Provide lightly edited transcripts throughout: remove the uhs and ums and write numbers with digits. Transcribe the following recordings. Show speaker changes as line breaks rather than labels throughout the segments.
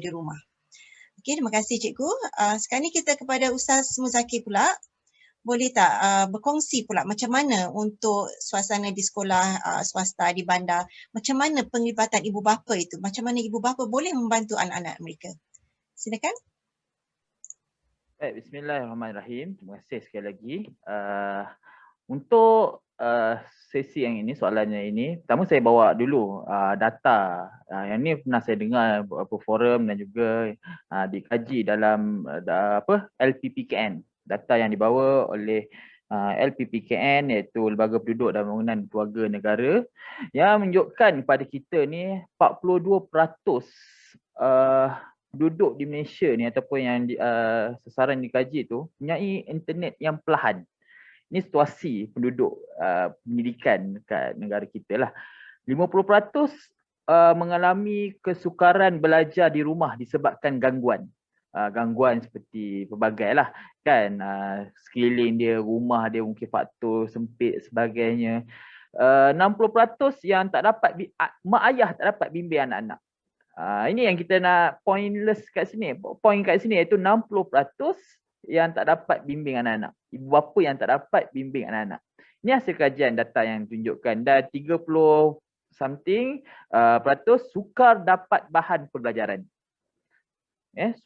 di rumah. Okey, terima kasih cikgu. Sekarang ni kita kepada Ustaz Muzakir pula. Boleh tak berkongsi pula macam mana untuk suasana di sekolah swasta di bandar, macam mana penglibatan ibu bapa itu, macam mana ibu bapa boleh membantu anak-anak mereka. Silakan.
Baik, bismillahirrahmanirrahim. Terima kasih sekali lagi. Untuk sesi yang ini, soalannya ini, pertama saya bawa dulu data. Yang ni pernah saya dengar beberapa forum dan juga dikaji dalam LPPKN. Data yang dibawa oleh LPPKN iaitu Lembaga Penduduk dan Pembangunan Keluarga Negara yang menunjukkan kepada kita ni 42% penduduk di Malaysia ni ataupun yang sasaran dikaji tu mempunyai internet yang perlahan. Ini situasi penduduk pendidikan kat negara kita lah. 50% mengalami kesukaran belajar di rumah disebabkan gangguan. Gangguan seperti pelbagai lah kan, sekeliling dia, rumah dia mungkin faktor sempit sebagainya. 60% yang tak dapat, mak ayah tak dapat bimbing anak-anak. Ini yang kita nak pointless kat sini. Point kat sini iaitu 60% yang tak dapat bimbing anak-anak. Ibu bapa yang tak dapat bimbing anak-anak. Ini hasil kajian data yang tunjukkan. Dan 30 something peratus sukar dapat bahan pembelajaran.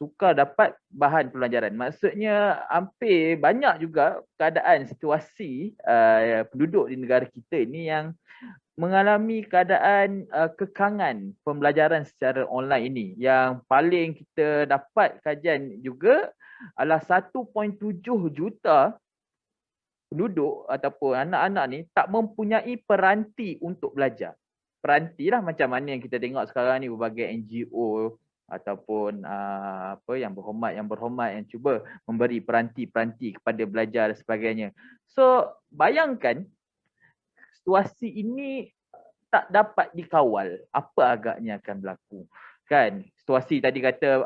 Sukar dapat bahan pembelajaran. Maksudnya hampir banyak juga keadaan situasi penduduk di negara kita ini yang mengalami keadaan kekangan pembelajaran secara online ini. Yang paling kita dapat kajian juga adalah 1.7 juta penduduk ataupun anak-anak ni tak mempunyai peranti untuk belajar. Peranti lah macam mana yang kita tengok sekarang ni, berbagai NGO ataupun yang berhormat yang cuba memberi peranti-peranti kepada belajar dan sebagainya. So bayangkan situasi ini tak dapat dikawal, apa agaknya akan berlaku kan. Situasi tadi kata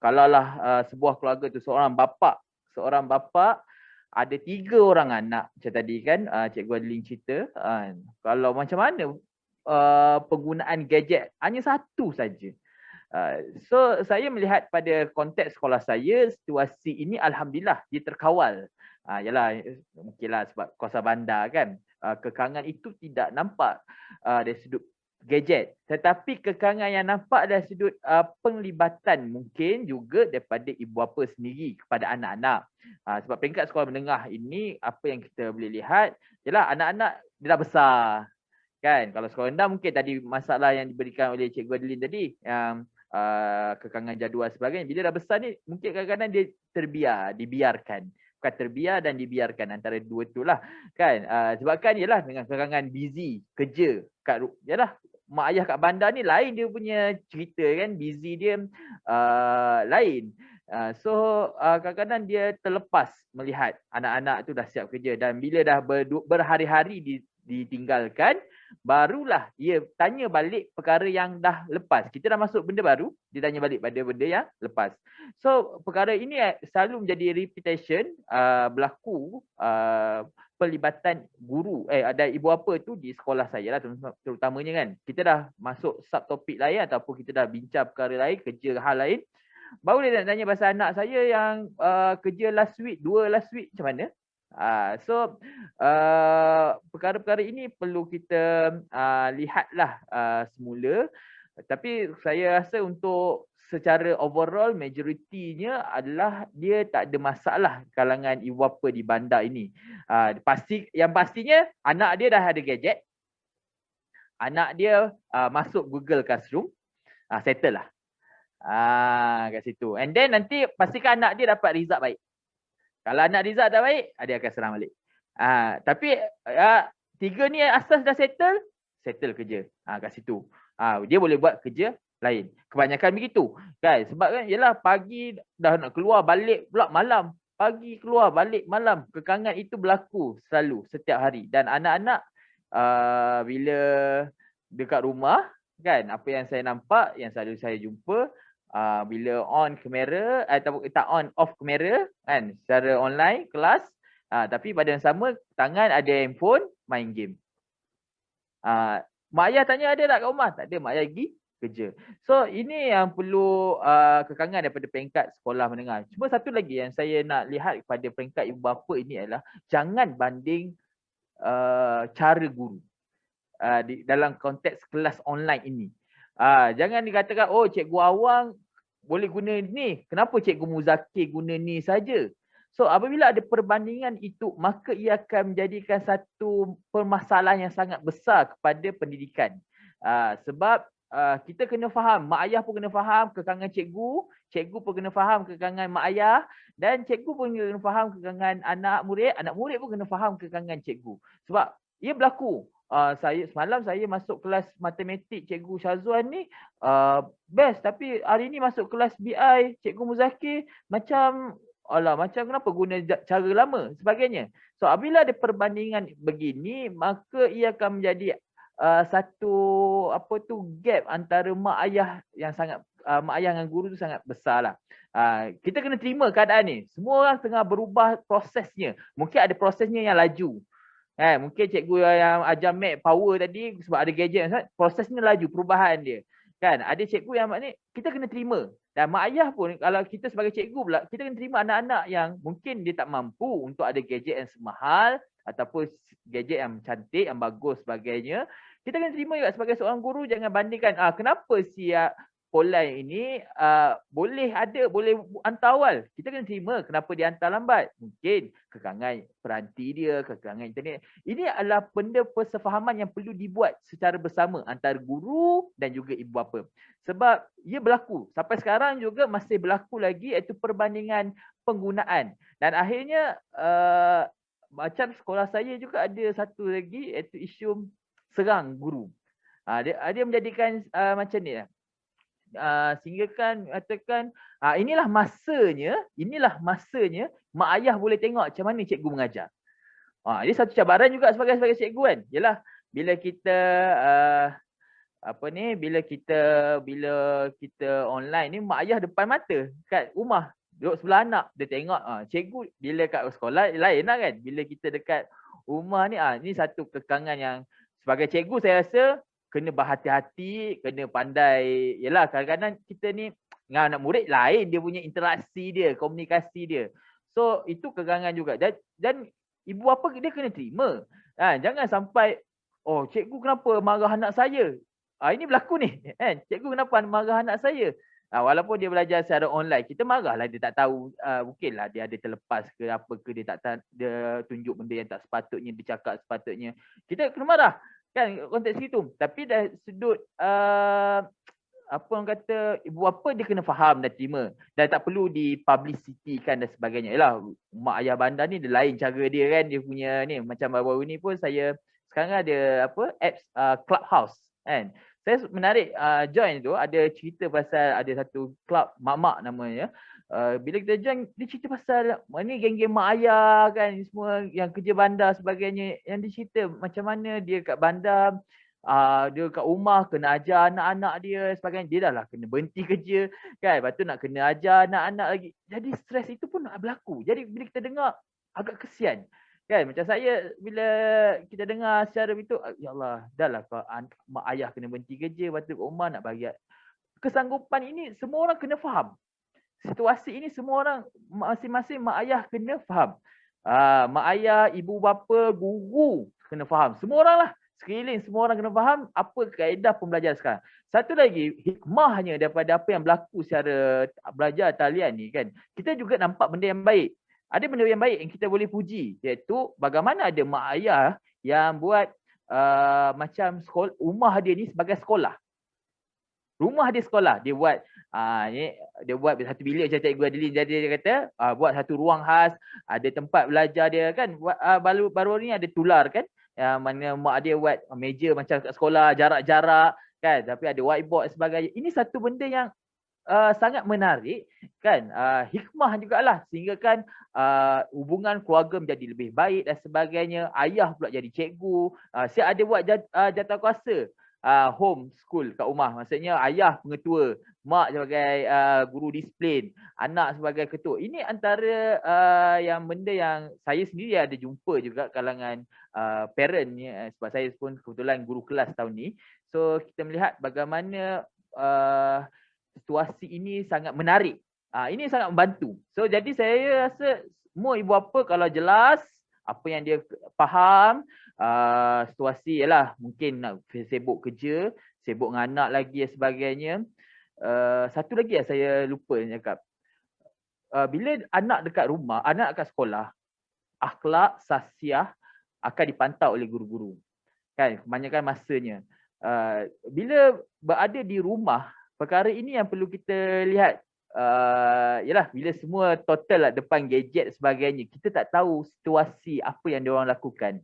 kalaulah sebuah keluarga tu seorang bapa ada 3 orang anak macam tadi kan, Cikgu Adeline cerita, kalau macam mana penggunaan gadget hanya satu saja. So saya melihat pada konteks sekolah saya, situasi ini alhamdulillah dia terkawal. Yalah, mungkinlah sebab kawasan bandar kan, kekangan itu tidak nampak dari sudut gadget, tetapi kekangan yang nampak dari sudut penglibatan mungkin juga daripada ibu bapa sendiri kepada anak-anak. Sebab peringkat sekolah menengah ini, apa yang kita boleh lihat ialah anak-anak dia dah besar kan. Kalau sekolah rendah mungkin tadi masalah yang diberikan oleh Cikgu Adeline tadi, yang kekangan jadual sebagainya, bila dah besar ni mungkin kadang-kadang dia dibiarkan. Bukan terbiar dan dibiarkan, antara dua tu lah kan. Sebabkan ialah dengan kekangan busy kerja kat yalah, mak ayah kat bandar ni lain dia punya cerita kan, busy dia lain. So kadang-kadang dia terlepas melihat anak-anak tu dah siap kerja, dan bila dah berhari-hari ditinggalkan, barulah dia tanya balik perkara yang dah lepas. Kita dah masuk benda baru, dia tanya balik pada benda yang lepas. So perkara ini selalu menjadi repetition berlaku pelibatan guru ada ibu bapa tu di sekolah saya lah terutamanya kan. Kita dah masuk subtopik lain ataupun kita dah bincang perkara lain, kerja hal lain, baru dia nak tanya pasal anak saya yang kerja last week macam mana. So perkara-perkara ini perlu kita lihatlah semula. Tapi saya rasa untuk secara overall majoritinya adalah dia tak ada masalah kalangan ibu bapa di bandar ini. Yang pastinya anak dia dah ada gadget, anak dia masuk Google Classroom, settle lah kat situ. And then nanti pastikan anak dia dapat result baik. Kalau anak result dah baik, dia akan serang balik. Tapi 3 ni asas dah settle kerja kat situ. Dia boleh buat kerja lain. Kebanyakan begitu kan. Sebab kan yalah, pagi dah nak keluar balik pula malam. Pagi keluar balik malam. Kekangan itu berlaku selalu setiap hari. Dan anak-anak bila dekat rumah kan, apa yang saya nampak, yang selalu saya jumpa, bila on kamera atau tak on off kamera kan secara online kelas, tapi pada yang sama tangan ada handphone main game. Mak ayah tanya ada tak kat rumah? Tak ada, mak ayah pergi kerja. So ini yang perlu kekangan daripada peringkat sekolah menengah. Cuma satu lagi yang saya nak lihat kepada peringkat ibu bapa ini adalah jangan banding cara guru dalam konteks kelas online ini. Jangan dikatakan, oh Cikgu Awang boleh guna ni, kenapa Cikgu Muzakir guna ni saja? So apabila ada perbandingan itu, maka ia akan menjadikan satu permasalahan yang sangat besar kepada pendidikan. Sebab kita kena faham, mak ayah pun kena faham kekangan cikgu, cikgu pun kena faham kekangan mak ayah, dan cikgu pun kena faham kekangan anak murid pun kena faham kekangan cikgu. Sebab ia berlaku. Semalam saya masuk kelas matematik Cikgu Syazwan ni best, tapi hari ni masuk kelas BI Cikgu Muzakir macam kenapa guna cara lama sebagainya. So apabila ada perbandingan begini, maka ia akan menjadi satu gap antara mak ayah yang sangat mak ayah dengan guru tu sangat besar lah. Kita kena terima keadaan ni. Semua orang tengah berubah prosesnya. Mungkin ada prosesnya yang laju. Mungkin cikgu yang ajar math power tadi sebab ada gadget, prosesnya laju perubahan dia. Kan, ada cikgu yang ni kita kena terima. Dan mak ayah pun, kalau kita sebagai cikgu pula, kita kena terima anak-anak yang mungkin dia tak mampu untuk ada gadget yang semahal ataupun gadget yang cantik, yang bagus sebagainya. Kita kena terima juga sebagai seorang guru, jangan bandingkan kenapa si online ini boleh hantar awal. Kita kena terima kenapa dia hantar lambat. Mungkin kekangan peranti dia, kekangan internet. Ini adalah benda persefahaman yang perlu dibuat secara bersama antara guru dan juga ibu bapa. Sebab ia berlaku. Sampai sekarang juga masih berlaku lagi, iaitu perbandingan penggunaan. Dan akhirnya macam sekolah saya juga ada satu lagi, iaitu isu serang guru. Dia menjadikan macam ni lah. Sehingga kan katakan inilah masanya mak ayah boleh tengok macam mana cikgu mengajar. Dia satu cabaran juga sebagai cikgu kan. Yalah, bila kita bila kita online ni, mak ayah depan mata kat rumah, duduk sebelah anak, dia tengok cikgu bila kat sekolah lain lah kan. Bila kita dekat rumah ni ni satu kekangan yang sebagai cikgu saya rasa kena berhati-hati, kena pandai. Yalah, kadang-kadang kita ni dengan anak murid lain dia punya interaksi dia, komunikasi dia. So itu kekangan juga. Dan ibu bapa dia kena terima. Jangan sampai cikgu kenapa marah anak saya? Ini berlaku ni. Cikgu kenapa marah anak saya? Walaupun dia belajar secara online, kita marahlah, dia tak tahu, mungkinlah dia ada terlepas ke apa ke, dia tunjuk benda yang tak sepatutnya, dia cakap sepatutnya. Kita kena marah. Kan konteks itu. Tapi dari sudut orang kata, ibu bapa dia kena faham dan terima, dan tak perlu dipublicitikan dan sebagainya. Yalah, mak ayah bandar ni dia lain cara dia kan, dia punya ni macam baru-baru ni pun saya sekarang ada apps Clubhouse kan. Saya menarik join tu, ada cerita pasal ada satu club mak-mak namanya. Bila kita join, dia cerita pasal ni geng-geng mak ayah kan, semua yang kerja bandar sebagainya, yang dia cerita macam mana dia kat bandar, dia kat rumah kena ajar anak-anak dia sebagainya, dia dah lah kena berhenti kerja kan, lepas tu nak kena ajar anak-anak lagi. Jadi stres itu pun nak berlaku. Jadi bila kita dengar agak kesian kan, macam saya bila kita dengar secara itu, ya Allah, dah lah mak ayah kena berhenti kerja, lepas tu kat rumah nak bagi kesanggupan. Ini semua orang kena faham. Situasi ini semua orang, masing-masing mak ayah kena faham. Mak ayah, ibu bapa, guru kena faham. Semua orang lah, sekeliling semua orang kena faham apa kaedah pembelajaran sekarang. Satu lagi, hikmahnya daripada apa yang berlaku secara belajar talian ni kan, kita juga nampak benda yang baik. Ada benda yang baik yang kita boleh puji, iaitu bagaimana ada mak ayah yang buat macam rumah dia ni sebagai sekolah. Rumah dia sekolah, dia buat dia buat satu bilik macam Cikgu Adeline jadi, dia kata buat satu ruang khas, ada tempat belajar dia kan. Baru ni ada tular kan, yang mana mak dia buat meja macam kat sekolah, jarak-jarak kan, tapi ada whiteboard sebagainya. Ini satu benda yang sangat menarik kan, hikmah jugalah, sehingga kan hubungan keluarga menjadi lebih baik dan sebagainya. Ayah pula jadi cikgu, saya ada buat jawatankuasa home school kat rumah. Maksudnya ayah pengetua, mak sebagai guru disiplin, anak sebagai ketua. Ini antara yang benda yang saya sendiri ada jumpa juga kalangan parent ni, sebab saya pun kebetulan guru kelas tahun ni. So kita melihat bagaimana situasi ini sangat menarik. Ini sangat membantu. So jadi saya rasa semua ibu bapa kalau jelas apa yang dia faham, situasi ialah mungkin nak sibuk kerja, sibuk dengan anak lagi dan sebagainya. Satu lagi yang saya lupa cakap. Bila anak dekat rumah, anak dekat sekolah, akhlak, sasiah akan dipantau oleh guru-guru. Kan, kebanyakan masanya. Bila berada di rumah, perkara ini yang perlu kita lihat. Yalah, bila semua total lah depan gadget sebagainya, kita tak tahu situasi apa yang diorang lakukan.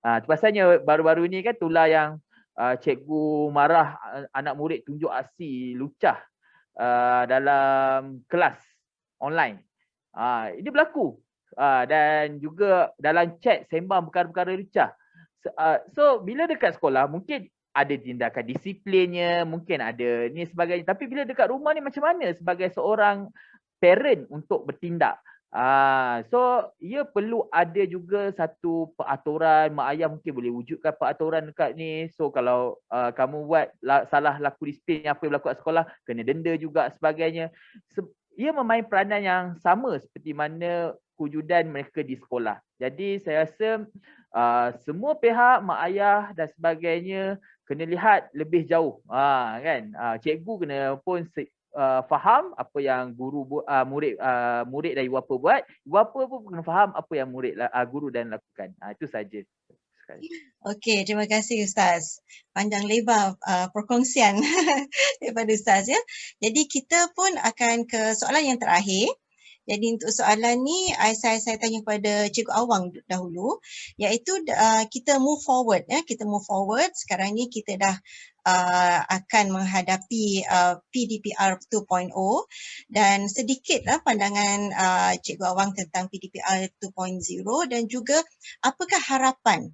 Pasalnya baru-baru ni kan tular yang cikgu marah anak murid tunjuk aksi lucah dalam kelas online. Ini berlaku. Dan juga dalam chat sembang perkara-perkara lucah. So bila dekat sekolah mungkin ada tindakan disiplinnya, mungkin ada ni sebagainya. Tapi bila dekat rumah ni macam mana sebagai seorang parent untuk bertindak? So ia perlu ada juga satu peraturan. Mak ayah mungkin boleh wujudkan peraturan dekat ni. So kalau kamu buat salah laku disiplin apa yang berlaku kat sekolah, kena denda juga sebagainya. Ia memain peranan yang sama seperti mana kewujudan mereka di sekolah. Jadi saya rasa semua pihak, mak ayah dan sebagainya kena lihat lebih jauh. Kan, cikgu kena pun faham apa yang guru murid dan ibu bapa buat. Ibu bapa pun kena faham apa yang guru dan lakukan. Itu saja.
Okey, terima kasih Ustaz. Panjang lebar perkongsian daripada Ustaz ya. Jadi kita pun akan ke soalan yang terakhir. Jadi untuk soalan ni saya tanya kepada Cikgu Awang dahulu, iaitu kita move forward ya, kita move forward. Sekarang ni kita dah akan menghadapi PDPR 2.0 dan sedikitlah pandangan Cikgu Awang tentang PDPR 2.0 dan juga apakah harapan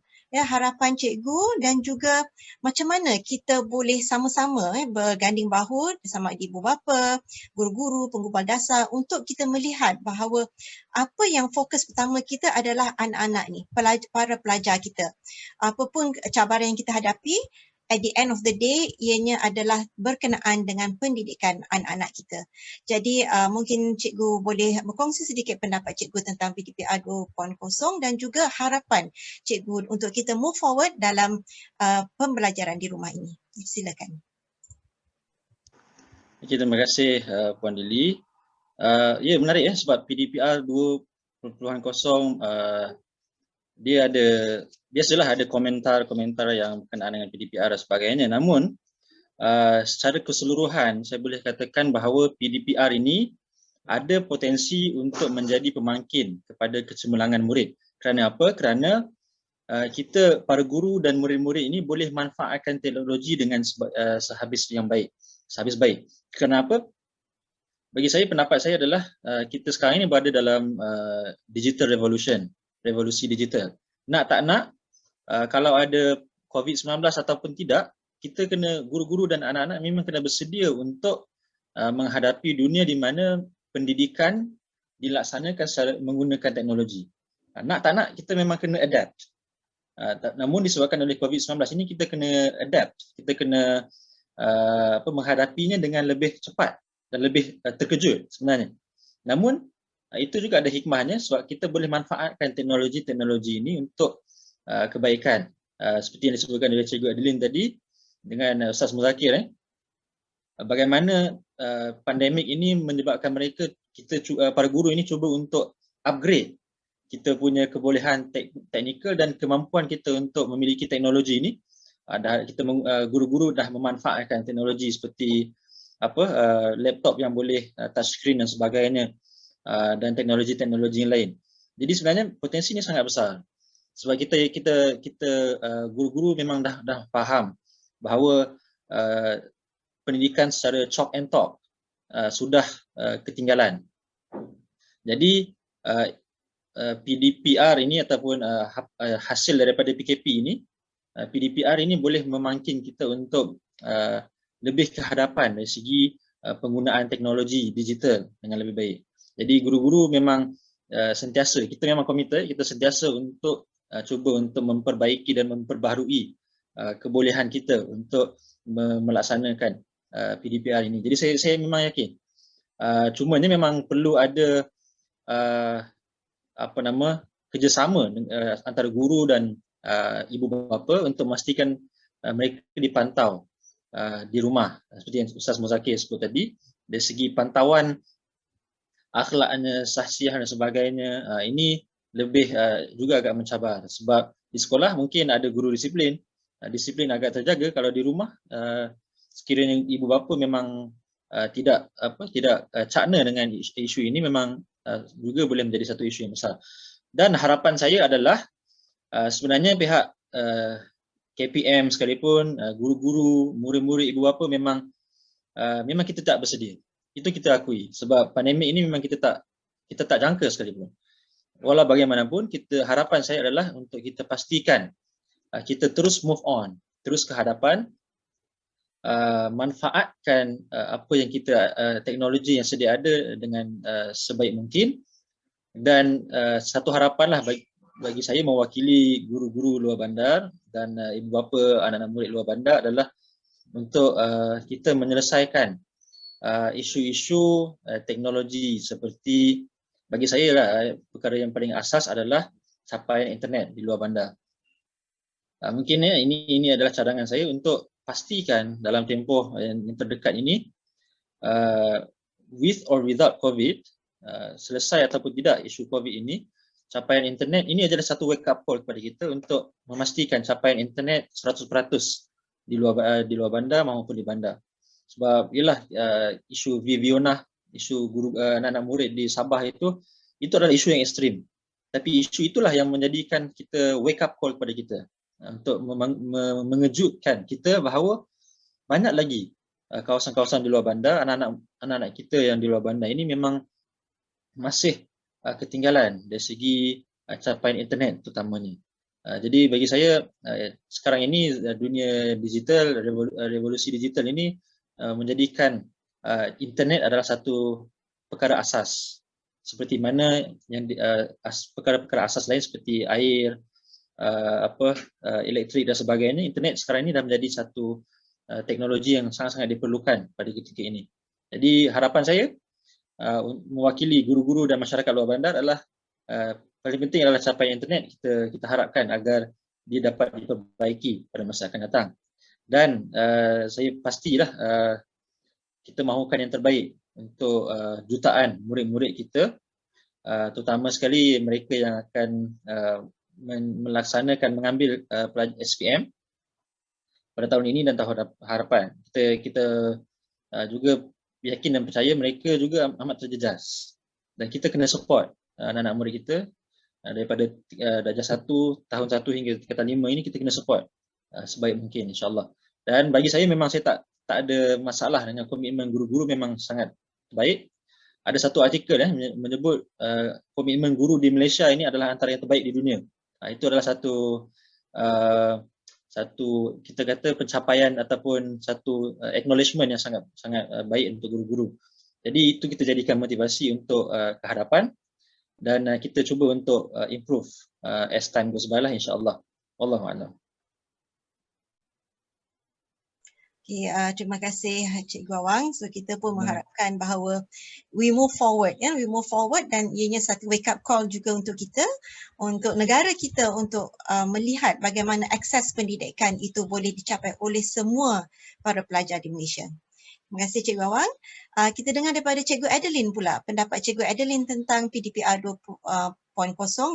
cikgu dan juga macam mana kita boleh sama-sama berganding bahu bersama ibu bapa, guru-guru, penggubal dasar untuk kita melihat bahawa apa yang fokus pertama kita adalah anak-anak ni, para pelajar kita. Apapun cabaran yang kita hadapi, at the end of the day, ianya adalah berkenaan dengan pendidikan anak-anak kita. Jadi mungkin cikgu boleh berkongsi sedikit pendapat cikgu tentang PDPR 2.0 dan juga harapan cikgu untuk kita move forward dalam pembelajaran di rumah ini. Silakan.
Okay, terima kasih Puan Lily. Ya, menarik ya sebab PDPR 2.0 dia ada, biasalah ada komentar-komentar yang berkenaan dengan PDPR dan sebagainya. Namun secara keseluruhan saya boleh katakan bahawa PDPR ini ada potensi untuk menjadi pemangkin kepada kecemerlangan murid. Kerana apa? Kerana kita para guru dan murid-murid ini boleh manfaatkan teknologi dengan sehabis baik. Kenapa? Bagi saya, pendapat saya adalah kita sekarang ini berada dalam digital revolusi digital. Nak tak nak, kalau ada COVID-19 ataupun tidak, kita kena, guru-guru dan anak-anak memang kena bersedia untuk menghadapi dunia di mana pendidikan dilaksanakan secara menggunakan teknologi. Nak tak nak, kita memang kena adapt. Namun disebabkan oleh COVID-19 ini, kita kena adapt. Kita kena menghadapinya dengan lebih cepat dan lebih terkejut sebenarnya. Namun, itu juga ada hikmahnya sebab kita boleh manfaatkan teknologi ini untuk kebaikan. Seperti yang disebutkan oleh Cikgu Adeline tadi dengan Ustaz Muzakir. Bagaimana pandemik ini menyebabkan mereka, para guru ini cuba untuk upgrade kita punya kebolehan teknikal dan kemampuan kita untuk memiliki teknologi ini. Guru-guru dah memanfaatkan teknologi seperti laptop yang boleh touchscreen dan sebagainya, dan teknologi-teknologi yang lain. Jadi sebenarnya potensinya sangat besar. Sebab kita guru-guru memang dah faham bahawa pendidikan secara chalk and talk sudah ketinggalan. Jadi PDPR ini ataupun hasil daripada PKP ini, PDPR ini boleh memangkin kita untuk lebih ke hadapan dari segi penggunaan teknologi digital dengan lebih baik. Jadi guru-guru memang kita memang komited, kita sentiasa untuk cuba untuk memperbaiki dan memperbaharui kebolehan kita untuk melaksanakan PDPR ini. Jadi saya memang yakin. Cumanya memang perlu ada kerjasama antara guru dan ibu bapa untuk memastikan mereka dipantau di rumah, seperti yang Ustaz Muzakir sebut tadi. Dari segi pantauan akhlaknya, sahsiah dan sebagainya, ini lebih juga agak mencabar, sebab di sekolah mungkin ada guru disiplin, disiplin agak terjaga. Kalau di rumah sekiranya ibu bapa memang tidak cakna dengan isu ini, memang juga boleh menjadi satu isu yang besar. Dan harapan saya adalah sebenarnya pihak KPM sekalipun, guru-guru, murid-murid, ibu bapa memang kita tak bersedia. Itu kita akui, sebab pandemik ini memang kita tak jangka sekalipun. Walau bagaimanapun, harapan saya adalah untuk kita pastikan kita terus move on, terus ke hadapan, manfaatkan apa yang teknologi yang sedia ada dengan sebaik mungkin. Dan satu harapanlah bagi saya mewakili guru-guru luar bandar dan ibu bapa anak-anak murid luar bandar adalah untuk kita menyelesaikan isu-isu teknologi, seperti bagi saya lah, perkara yang paling asas adalah capaian internet di luar bandar. Mungkin ini adalah cadangan saya untuk pastikan dalam tempoh yang terdekat ini, with or without COVID, selesai ataupun tidak isu COVID ini, capaian internet ini adalah satu wake up call kepada kita untuk memastikan capaian internet 100% di luar bandar maupun di bandar. Sebab ialah isu Viviona, isu guru anak-anak murid di Sabah itu adalah isu yang ekstrim. Tapi isu itulah yang menjadikan kita wake up call kepada kita untuk mengejutkan kita bahawa banyak lagi kawasan-kawasan di luar bandar, anak-anak kita yang di luar bandar ini memang masih ketinggalan dari segi capaian internet terutamanya. Jadi bagi saya sekarang ini dunia digital, revolusi digital ini menjadikan internet adalah satu perkara asas, seperti mana yang perkara-perkara asas lain seperti air, elektrik dan sebagainya. Internet sekarang ini dah menjadi satu teknologi yang sangat-sangat diperlukan pada ketika ini. Jadi harapan saya mewakili guru-guru dan masyarakat luar bandar adalah paling penting adalah capaian internet kita harapkan agar dia dapat diperbaiki pada masa akan datang. Dan saya pastilah kita mahukan yang terbaik untuk jutaan murid-murid kita, terutama sekali mereka yang akan mengambil SPM pada tahun ini dan tahun harapan. Kita juga yakin dan percaya mereka juga amat terjejas, dan kita kena support anak-anak murid kita daripada darjah 1, tahun 1 hingga tingkatan 5 ini. Kita kena support sebaik mungkin, insyaAllah. Dan bagi saya memang saya tak ada masalah dengan komitmen guru-guru, memang sangat baik. Ada satu artikel menyebut komitmen guru di Malaysia ini adalah antara yang terbaik di dunia. Itu adalah satu kita kata pencapaian ataupun satu acknowledgement yang sangat baik untuk guru-guru. Jadi itu kita jadikan motivasi untuk ke hadapan, dan kita cuba untuk improve as time goes by lah, insya-Allah. Wallahu a'lam.
Okay, terima kasih Cikgu Awang. So kita pun mengharapkan bahawa we move forward, dan ianya satu wake up call juga untuk kita, untuk negara kita, untuk melihat bagaimana akses pendidikan itu boleh dicapai oleh semua para pelajar di Malaysia. Terima kasih Cikgu Awang. Kita dengar daripada Cikgu Adeline pula, pendapat Cikgu Adeline tentang PDPR 2.0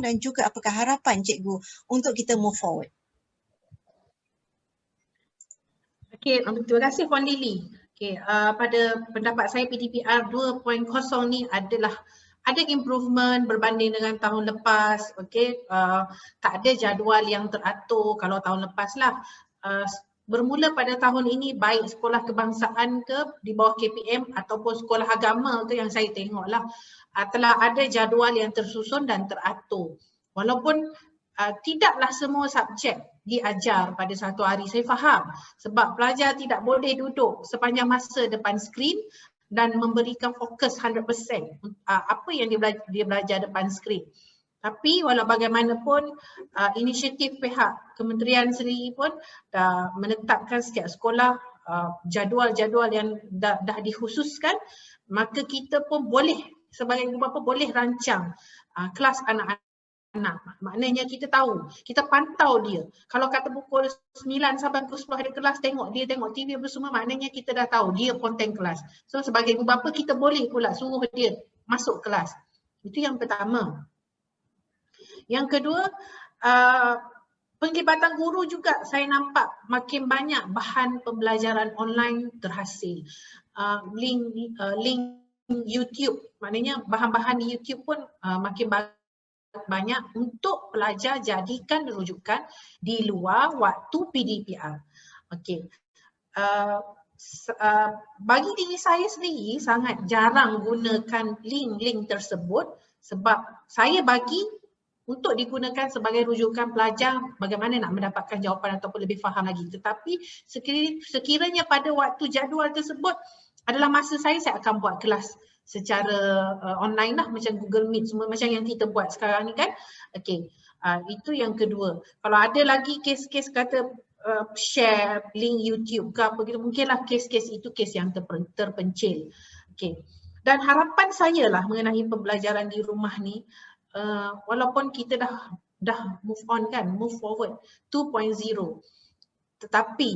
dan juga apakah harapan Cikgu untuk kita move forward.
Okey, terima kasih Puan Lily. Okey, pada pendapat saya PDPR 2.0 ni ada improvement berbanding dengan tahun lepas. Okey, tak ada jadual yang teratur kalau tahun lepas lah. Bermula pada tahun ini, baik sekolah kebangsaan ke di bawah KPM ataupun sekolah agama ke yang saya tengok lah, telah ada jadual yang tersusun dan teratur. Walaupun tidaklah semua subjek diajar pada satu hari, saya faham, sebab pelajar tidak boleh duduk sepanjang masa depan skrin dan memberikan fokus 100% apa yang dia belajar depan skrin. Tapi walau bagaimanapun, inisiatif pihak kementerian sendiri pun dah menetapkan setiap sekolah jadual-jadual yang dah dikhususkan, maka kita pun boleh sebagai ibu bapa boleh rancang kelas anak-anak. Maknanya kita tahu, kita pantau dia. Kalau kata pukul 9 sampai pukul 10 ada kelas, tengok TV apa semua, maknanya kita dah tahu dia konten kelas. So sebagai ibu bapa kita boleh pula suruh dia masuk kelas. Itu yang pertama. Yang kedua, penglibatan guru juga saya nampak makin banyak bahan pembelajaran online terhasil. Link YouTube, maknanya bahan-bahan di YouTube pun makin banyak untuk pelajar jadikan rujukan di luar waktu PDPR. Okey. Bagi diri saya sendiri sangat jarang gunakan link-link tersebut sebab saya bagi untuk digunakan sebagai rujukan pelajar bagaimana nak mendapatkan jawapan ataupun lebih faham lagi. Tetapi sekiranya pada waktu jadual tersebut adalah masa saya akan buat kelas secara online lah, macam Google Meet semua macam yang kita buat sekarang ni kan. Okey, itu yang kedua. Kalau ada lagi kes-kes kata share link YouTube ke apa gitu, mungkinlah kes-kes itu kes yang terpencil. Okey. Dan harapan saya lah mengenai pembelajaran di rumah ni, walaupun kita dah move on kan, move forward 2.0, tetapi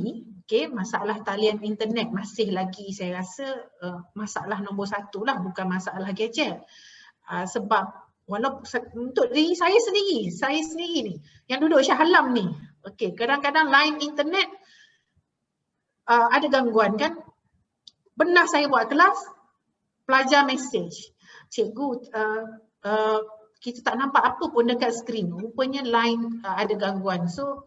masalah talian internet masih lagi saya rasa masalah nombor 1 lah, bukan masalah gadget. Sebab walaupun untuk diri saya sendiri ni yang duduk Shah Alam ni, kadang-kadang line internet ada gangguan kan. Pernah saya buat kelas, pelajar message, cikgu kita tak nampak apa pun dekat skrin, rupanya line ada gangguan. So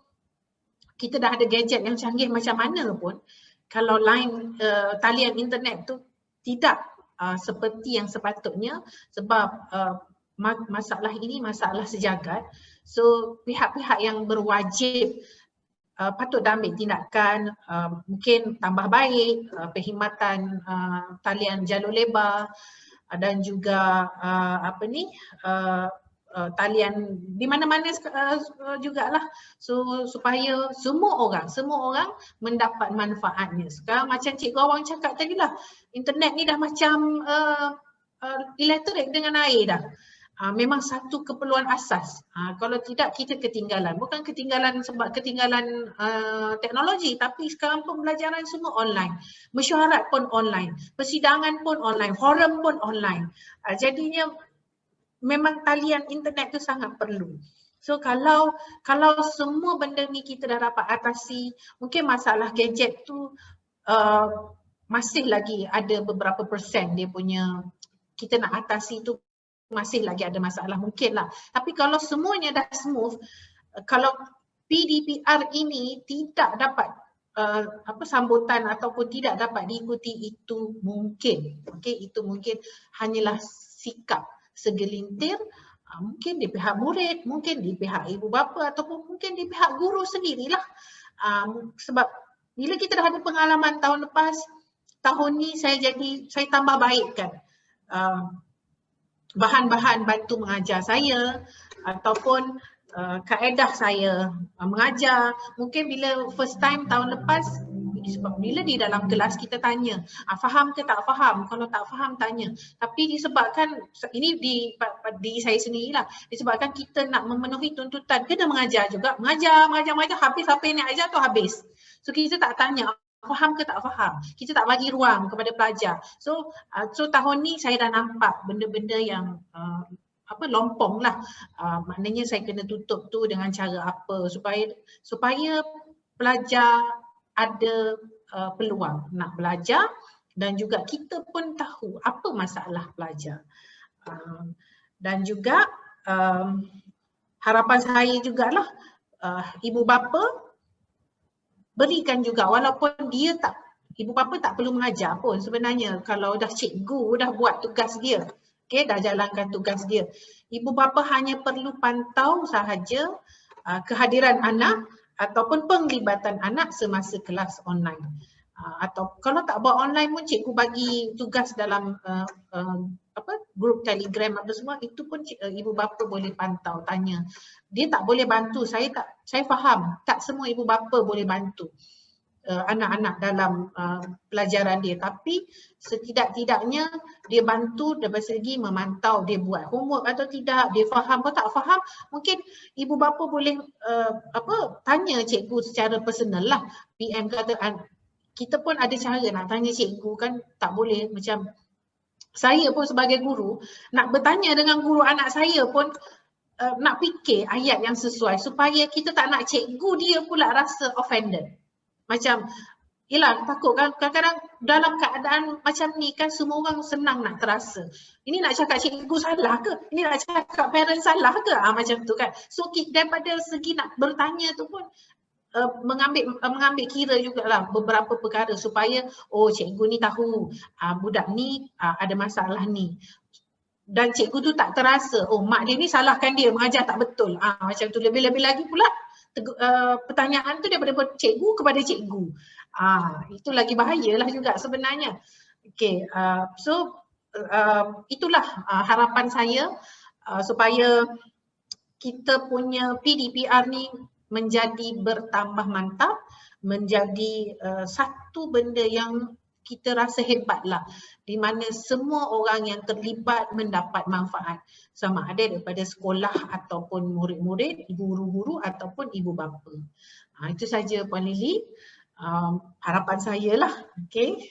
kita dah ada gadget yang canggih macam mana pun, kalau line talian internet tu tidak seperti yang sepatutnya, sebab masalah ini masalah sejagat. So pihak-pihak yang berwajib patut ambil tindakan, mungkin tambah baik perkhidmatan talian jalur lebar dan juga talian di mana-mana jugalah, so supaya semua orang mendapat manfaatnya. Sekarang macam Cikgu Awang cakap tadi lah, internet ni dah macam elektrik dengan air dah. Memang satu keperluan asas. Kalau tidak kita ketinggalan. Bukan ketinggalan sebab ketinggalan teknologi, tapi sekarang pembelajaran semua online. Mesyuarat pun online, persidangan pun online, forum pun online. Jadinya memang talian internet tu sangat perlu. So kalau semua benda ni kita dah dapat atasi, mungkin masalah gadget tu masih lagi ada beberapa persen dia punya kita nak atasi tu, masih lagi ada masalah mungkin lah. Tapi kalau semuanya dah smooth, kalau PDPR ini tidak dapat sambutan ataupun tidak dapat diikuti, itu mungkin, itu mungkin hanyalah sikap segelintir, mungkin di pihak murid, mungkin di pihak ibu bapa ataupun mungkin di pihak guru sendirilah. Sebab bila kita dah ada pengalaman tahun lepas, tahun ni saya tambah baikkan bahan-bahan bantu mengajar saya ataupun kaedah saya mengajar. Mungkin bila first time tahun lepas, sebab bila di dalam kelas kita tanya, faham ke tak faham? Kalau tak faham tanya. Tapi disebabkan ini di saya sendirilah, disebabkan kita nak memenuhi tuntutan kena mengajar juga, mengajar habis apa yang nak ajar tu habis. So kita tak tanya faham ke tak faham. Kita tak bagi ruang kepada pelajar. So tahun ni saya dah nampak benda-benda yang lompong lah. Maknanya saya kena tutup tu dengan cara apa supaya pelajar ada peluang nak belajar dan juga kita pun tahu apa masalah pelajar. Dan juga harapan saya jugalah ibu bapa berikan juga, walaupun ibu bapa tak perlu mengajar pun sebenarnya, kalau dah cikgu dah buat tugas dia, dah jalankan tugas dia, ibu bapa hanya perlu pantau sahaja kehadiran anak ataupun penglibatan anak semasa kelas online. Atau kalau tak buat online pun cikgu bagi tugas dalam grup Telegram apa semua, itu pun ibu bapa boleh pantau, tanya. Dia tak boleh bantu, saya faham, tak semua ibu bapa boleh bantu. anak-anak dalam pelajaran dia, tapi setidak-tidaknya dia bantu dari segi memantau dia buat homework atau tidak, dia faham atau tak faham. Mungkin ibu bapa boleh tanya cikgu secara personal lah. PM kata kita pun ada cara nak tanya cikgu kan, tak boleh macam saya pun sebagai guru nak bertanya dengan guru anak saya pun nak fikir ayat yang sesuai supaya kita tak nak cikgu dia pula rasa offended. Macam, yelah takut kan kadang-kadang dalam keadaan macam ni kan semua orang senang nak terasa. Ini nak cakap cikgu salah ke? Ini nak cakap parent salah ke? Macam tu kan. So daripada segi nak bertanya tu pun mengambil kira jugalah beberapa perkara supaya cikgu ni tahu budak ni ada masalah ni. Dan cikgu tu tak terasa, mak dia ni salahkan dia, mengajar tak betul. Macam tu. Lebih-lebih lagi pula pertanyaan tu daripada cikgu kepada cikgu. Itu lagi bahayalah juga sebenarnya. Okay, so itulah harapan saya supaya kita punya PDPR ni menjadi bertambah mantap, menjadi satu benda yang kita rasa hebatlah, di mana semua orang yang terlibat mendapat manfaat, sama ada daripada sekolah ataupun murid-murid, guru-guru ataupun ibu bapa. Itu saja Puan Lily, harapan saya lah. Okay.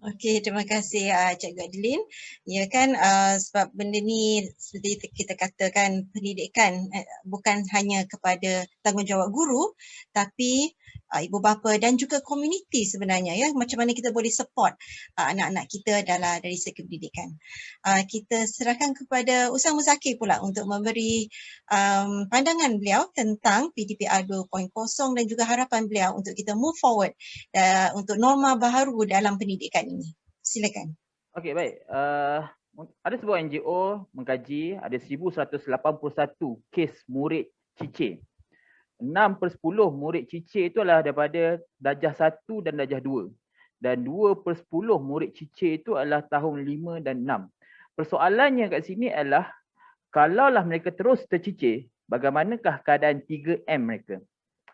Okey, terima kasih Cikgu Adeline. Ya kan, sebab benda ni seperti kita katakan, pendidikan bukan hanya kepada tanggungjawab guru, tapi ibu bapa dan juga komuniti sebenarnya, ya, macam mana kita boleh support anak-anak kita dari segi pendidikan. Kita serahkan kepada Ustaz Muzakir pula untuk memberi pandangan beliau tentang PDPR 2.0 dan juga harapan beliau untuk kita move forward untuk norma baharu dalam pendidikan ini. Silakan.
Okey, baik. Ada sebuah NGO mengkaji ada 1181 kes murid cicir. 6/10 murid cicir itu adalah daripada darjah 1 dan darjah 2. Dan 2/10 murid cicir itu adalah tahun 5 dan 6. Persoalannya kat sini adalah kalaulah mereka terus tercicir, bagaimanakah keadaan 3M mereka?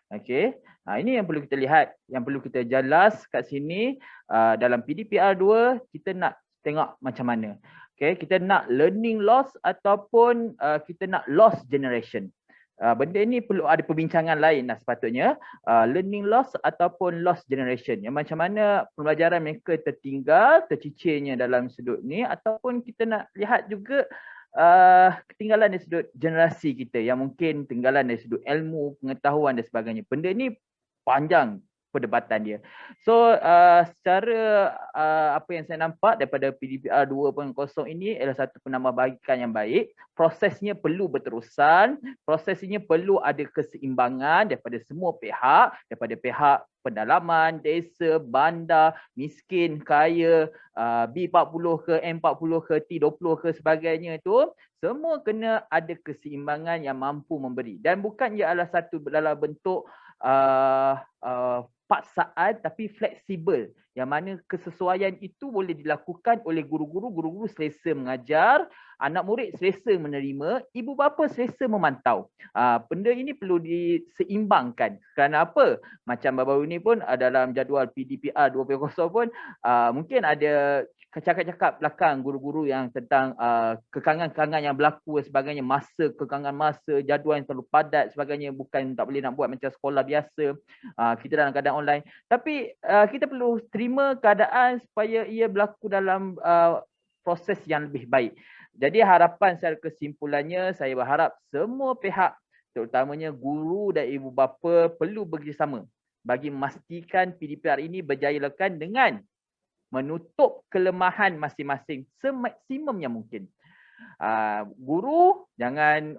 Okey. Ini yang perlu kita lihat, yang perlu kita jelas kat sini. Dalam PDPR 2 kita nak tengok macam mana. Okey, kita nak learning loss ataupun kita nak loss generation. Benda ni perlu ada perbincangan lain sepatutnya. Learning loss ataupun loss generation. Yang macam mana pembelajaran mereka tertinggal, tercicirnya dalam sudut ni, ataupun kita nak lihat juga ketinggalan dari sudut generasi kita yang mungkin ketinggalan dari sudut ilmu, pengetahuan dan sebagainya. Benda ni panjang perdebatan dia. So secara apa yang saya nampak daripada PDPR 2.0 ini adalah satu penambahbaikan yang baik. Prosesnya perlu berterusan, prosesnya perlu ada keseimbangan daripada semua pihak, daripada pihak pendalaman, desa, bandar, miskin, kaya, B40 ke, M40 ke, T20 ke sebagainya itu, semua kena ada keseimbangan yang mampu memberi. Dan bukan ialah satu dalam bentuk paksaan tapi fleksibel, yang mana kesesuaian itu boleh dilakukan oleh guru-guru selesa mengajar, anak murid selesa menerima, ibu bapa selesa memantau. Benda ini perlu diseimbangkan. Kerana apa? Macam baru-baru ni pun dalam jadual PDPR 2.0 pun mungkin ada cakap-cakap belakang guru-guru yang tentang kekangan-kekangan yang berlaku dan sebagainya, kekangan masa, jadual yang terlalu padat sebagainya, bukan tak boleh nak buat macam sekolah biasa, kita dalam keadaan online. Tapi kita perlu terima keadaan supaya ia berlaku dalam proses yang lebih baik. Jadi harapan secara kesimpulannya, saya berharap semua pihak, terutamanya guru dan ibu bapa, perlu bekerjasama bagi memastikan PDPR ini berjaya lakukan dengan menutup kelemahan masing-masing semaksimum yang mungkin. Guru jangan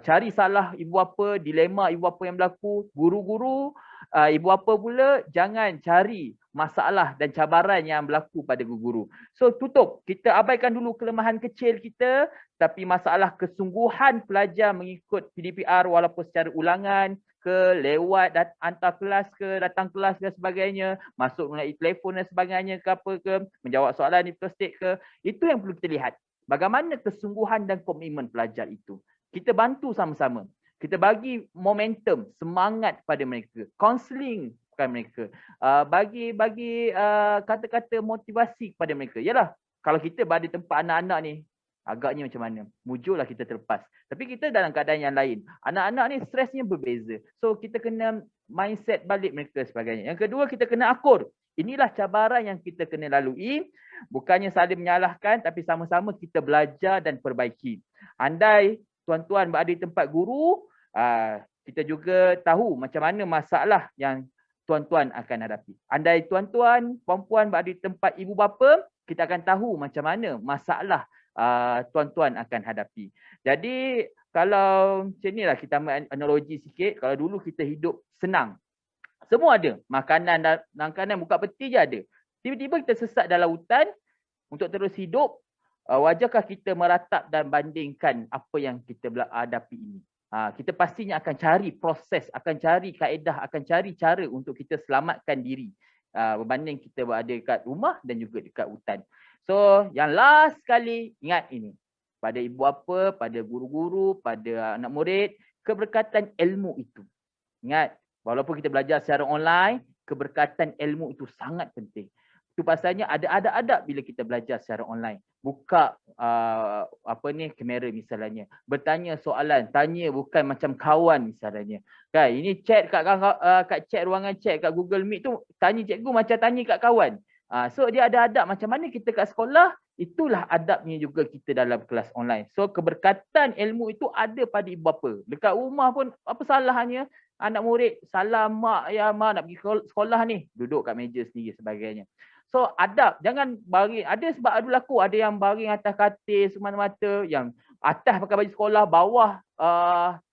cari salah ibu bapa, dilema ibu bapa yang berlaku. Guru-guru, ibu bapa pula jangan cari masalah dan cabaran yang berlaku pada guru-guru. So tutup, kita abaikan dulu kelemahan kecil kita, tapi masalah kesungguhan pelajar mengikut PDPR walaupun secara ulangan ke, lewat hantar kelas ke, datang kelas dan sebagainya, masuk melalui telefon dan sebagainya ke apa ke, menjawab soalan di state ke, itu yang perlu kita lihat. Bagaimana kesungguhan dan komitmen pelajar itu. Kita bantu sama-sama. Kita bagi momentum, semangat pada mereka. Counselling kepada mereka. Bagi kata-kata motivasi kepada mereka. Yalah, kalau kita berada di tempat anak-anak ni, agaknya macam mana? Mujurlah kita terlepas. Tapi kita dalam keadaan yang lain. Anak-anak ni stresnya berbeza. So kita kena mindset balik mereka sebagainya. Yang kedua, kita kena akur. Inilah cabaran yang kita kena lalui. Bukannya saling menyalahkan, tapi sama-sama kita belajar dan perbaiki. Andai tuan-tuan berada di tempat guru, kita juga tahu macam mana masalah yang tuan-tuan akan hadapi. Andai tuan-tuan, puan-puan berada di tempat ibu bapa, kita akan tahu macam mana masalah tuan-tuan akan hadapi. Jadi kalau macam inilah kita ambil analogi sikit, kalau dulu kita hidup senang, semua ada, makanan buka peti je ada. Tiba-tiba kita sesat dalam hutan untuk terus hidup, wajarkah kita meratap dan bandingkan apa yang kita hadapi ini? Kita pastinya akan cari proses, akan cari kaedah, akan cari cara untuk kita selamatkan diri berbanding kita berada dekat rumah dan juga dekat hutan. So yang last sekali, ingat ini. Pada ibu bapa, pada guru-guru, pada anak murid, keberkatan ilmu itu. Ingat, walaupun kita belajar secara online, keberkatan ilmu itu sangat penting. Itu pasalnya ada adab-adab bila kita belajar secara online. Buka kamera misalnya. Bertanya soalan, tanya bukan macam kawan misalnya. Kan, ini chat kat chat, ruangan chat kat Google Meet tu, tanya cikgu macam tanya kat kawan. So dia ada adab macam mana kita kat sekolah, itulah adabnya juga kita dalam kelas online. So keberkatan ilmu itu ada pada ibu bapa. Dekat rumah pun apa salahnya anak murid salam mak, ya mak nak pergi sekolah ni, duduk kat meja sendiri sebagainya. So adab, jangan baring, ada sebab ada berlaku, ada yang baring atas katil semata-mata, yang atas pakai baju sekolah, bawah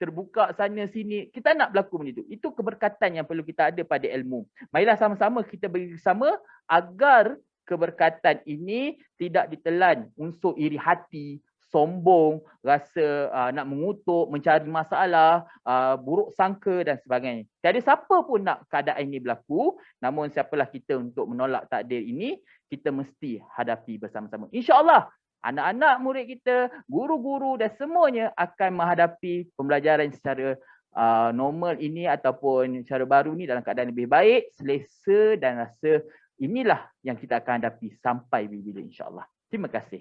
terbuka sana sini. Kita nak berlaku macam itu. Itu keberkatan yang perlu kita ada pada ilmu. Marilah sama-sama kita bersama agar keberkatan ini tidak ditelan unsur iri hati, sombong, rasa nak mengutuk, mencari masalah, buruk sangka dan sebagainya. Tiada siapa pun nak keadaan ini berlaku, namun siapalah kita untuk menolak takdir ini, kita mesti hadapi bersama-sama. InsyaAllah, anak-anak murid kita, guru-guru dan semuanya akan menghadapi pembelajaran secara normal ini ataupun secara baru ni dalam keadaan lebih baik, selesa dan rasa inilah yang kita akan hadapi sampai bila insyaAllah. Terima kasih.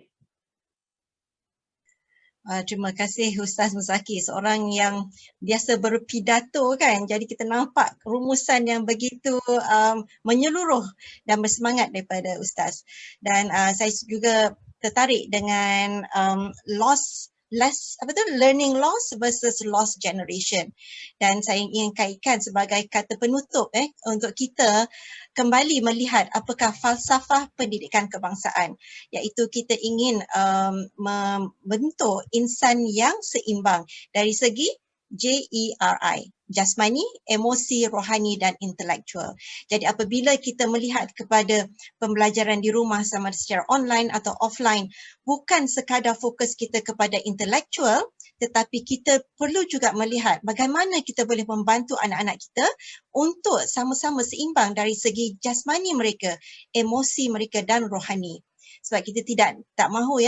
Terima kasih Ustaz Muzaki, seorang yang biasa berpidato kan. Jadi kita nampak rumusan yang begitu menyeluruh dan bersemangat daripada Ustaz. Dan saya juga tertarik dengan learning loss versus lost generation. Dan saya ingin kaitkan sebagai kata penutup untuk kita kembali melihat apakah falsafah pendidikan kebangsaan, iaitu kita ingin membentuk insan yang seimbang dari segi JERI, jasmani, emosi, rohani dan intelektual. Jadi apabila kita melihat kepada pembelajaran di rumah sama secara online atau offline, bukan sekadar fokus kita kepada intelektual, tetapi kita perlu juga melihat bagaimana kita boleh membantu anak-anak kita untuk sama-sama seimbang dari segi jasmani mereka, emosi mereka dan rohani. Sebab kita tak mahu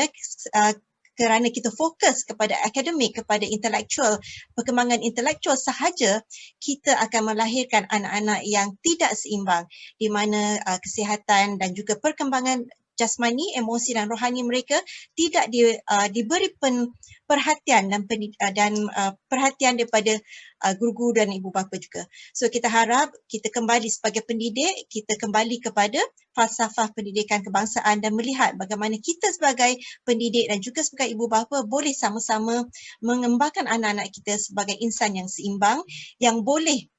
kerana kita fokus kepada akademik, kepada intelektual, perkembangan intelektual sahaja, kita akan melahirkan anak-anak yang tidak seimbang, di mana kesihatan dan juga perkembangan jasmani, emosi dan rohani mereka tidak diberi perhatian dan perhatian daripada guru-guru dan ibu bapa juga. So kita harap kita kembali sebagai pendidik, kita kembali kepada falsafah pendidikan kebangsaan dan melihat bagaimana kita sebagai pendidik dan juga sebagai ibu bapa boleh sama-sama mengembangkan anak-anak kita sebagai insan yang seimbang, yang boleh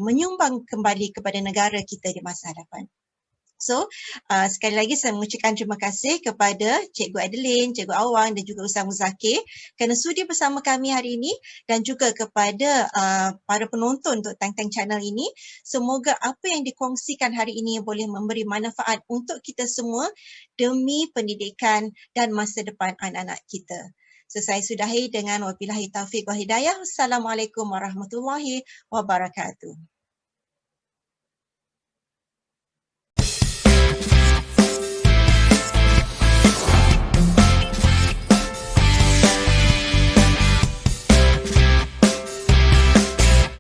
menyumbang kembali kepada negara kita di masa hadapan. So, sekali lagi saya mengucapkan terima kasih kepada Cikgu Adeline, Cikgu Awang dan juga Ustaz Muzaki kerana sudi bersama kami hari ini, dan juga kepada para penonton untuk Tang Tang Channel ini. Semoga apa yang dikongsikan hari ini boleh memberi manfaat untuk kita semua demi pendidikan dan masa depan anak-anak kita. So, saya sudahi dengan wabillahi taufiq wa hidayah. Assalamualaikum warahmatullahi wabarakatuh.